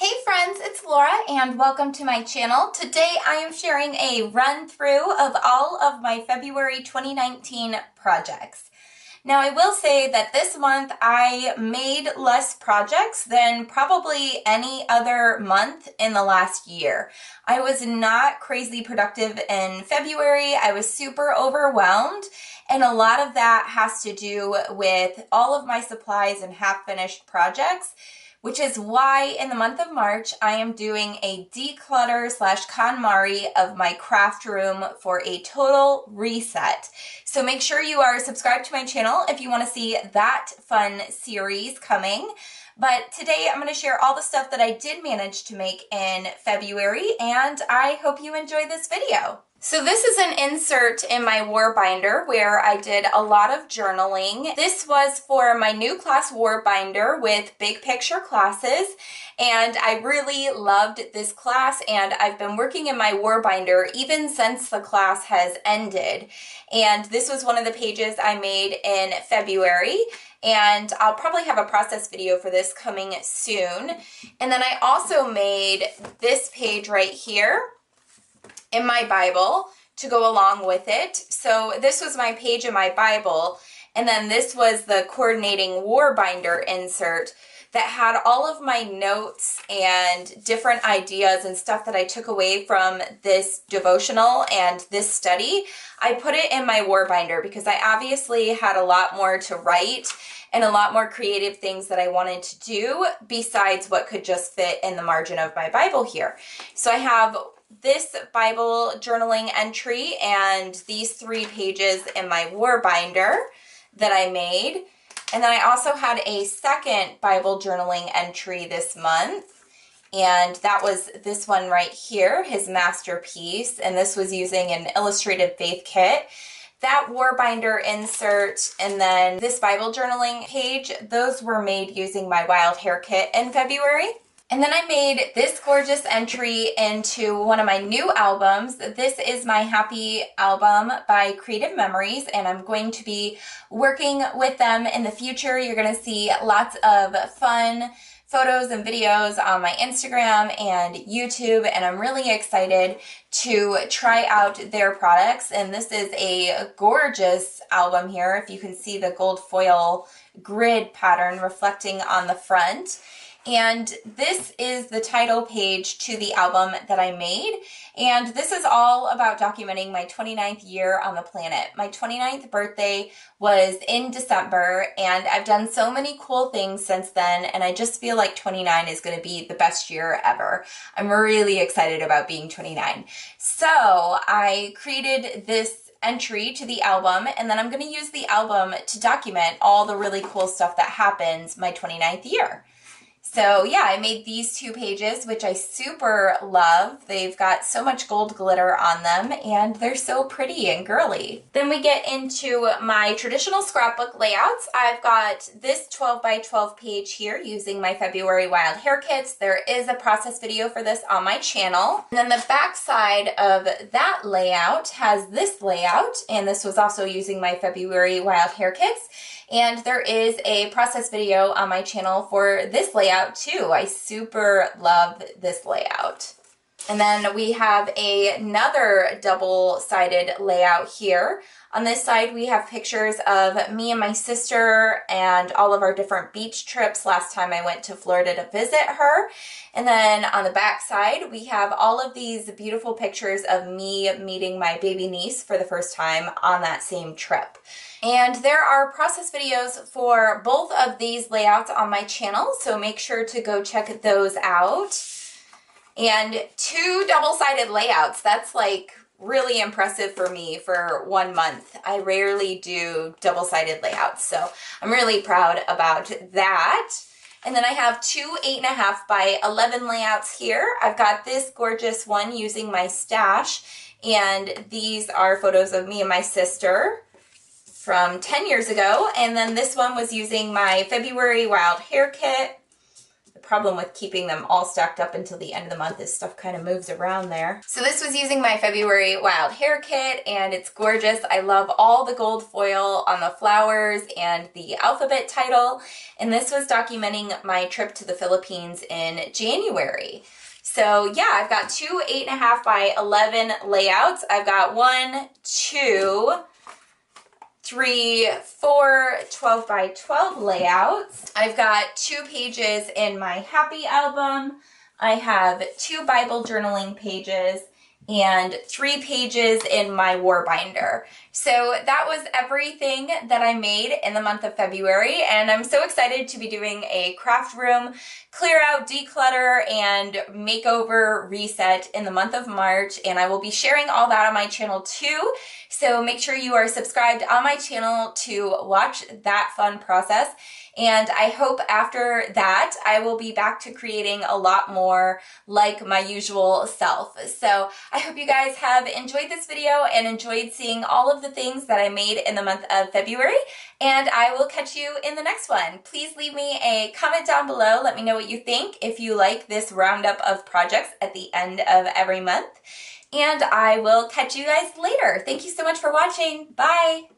Hey friends, it's Laura and welcome to my channel. Today I am sharing a run through of all of my February 2019 projects. Now I will say that this month I made less projects than probably any other month in the last year. I was not crazy productive in February. I was super overwhelmed, and a lot of that has to do with all of my supplies and half-finished projects, which is why in the month of March, I am doing a declutter / KonMari of my craft room for a total reset. So make sure you are subscribed to my channel if you want to see that fun series coming. But today I'm going to share all the stuff that I did manage to make in February, and I hope you enjoy this video. So this is an insert in my war binder where I did a lot of journaling. This was for my new class war binder with big picture classes, and I really loved this class, and I've been working in my war binder even since the class has ended. And this was one of the pages I made in February, and I'll probably have a process video for this coming soon. And then I also made this page right here in my Bible to go along with it. So this was my page in my Bible, and then this was the coordinating war binder insert that had all of my notes and different ideas and stuff that I took away from this devotional and this study. I put it in my war binder because I obviously had a lot more to write and a lot more creative things that I wanted to do besides what could just fit in the margin of my Bible here. So I have this Bible journaling entry and these 3 pages in my war binder that I made. And then I also had a second Bible journaling entry this month, and that was this one right here, his masterpiece, and this was using an illustrated faith kit. That war binder insert and then this Bible journaling page, those were made using my wild hair kit in February. And then I made this gorgeous entry into one of my new albums. This is my Happy album by Creative Memories, and I'm going to be working with them in the future. You're going to see lots of fun photos and videos on my Instagram and YouTube, and I'm really excited to try out their products. And this is a gorgeous album here, if you can see the gold foil grid pattern reflecting on the front. And this is the title page to the album that I made. And this is all about documenting my 29th year on the planet. My 29th birthday was in December, and I've done so many cool things since then, and I just feel like 29 is going to be the best year ever. I'm really excited about being 29. So I created this entry to the album, and then I'm going to use the album to document all the really cool stuff that happens my 29th year. So yeah, I made these 2 pages, which I super love. They've got so much gold glitter on them, and they're so pretty and girly. Then we get into my traditional scrapbook layouts. I've got this 12 by 12 page here using my February wild hair kits. There is a process video for this on my channel. And then the back side of that layout has this layout, and this was also using my February wild hair kits. And there is a process video on my channel for this layout too. I super love this layout. And then we have another double-sided layout here. On this side, we have pictures of me and my sister and all of our different beach trips last time I went to Florida to visit her. And then on the back side, we have all of these beautiful pictures of me meeting my baby niece for the first time on that same trip. And there are process videos for both of these layouts on my channel, so make sure to go check those out. And 2 double-sided layouts, that's like really impressive for me for 1 month. I rarely do double-sided layouts, so I'm really proud about that. And then I have 2 8.5 by 11 layouts here. I've got this gorgeous one using my stash, and these are photos of me and my sister from 10 years ago. And then this one was using my February wild hair kit, the problem with keeping them all stacked up until the end of the month is stuff kind of moves around there. So this was using my February Wild Hair Kit, and it's gorgeous. I love all the gold foil on the flowers and the alphabet title, and this was documenting my trip to the Philippines in January. So yeah, I've got two 8.5 by 11 layouts. I've got 1, 2, 3, 4 12 by 12 layouts. I've got 2 pages in my Happy album. I have 2 Bible journaling pages and 3 pages in my War binder. So that was everything that I made in the month of February, and I'm so excited to be doing a craft room clear out, declutter, and makeover reset in the month of March, and I will be sharing all that on my channel too. So make sure you are subscribed on my channel to watch that fun process. And I hope after that, I will be back to creating a lot more like my usual self. So I hope you guys have enjoyed this video and enjoyed seeing all of the things that I made in the month of February. And I will catch you in the next one. Please leave me a comment down below. Let me know what you think if you like this roundup of projects at the end of every month. And I will catch you guys later. Thank you so much for watching. Bye.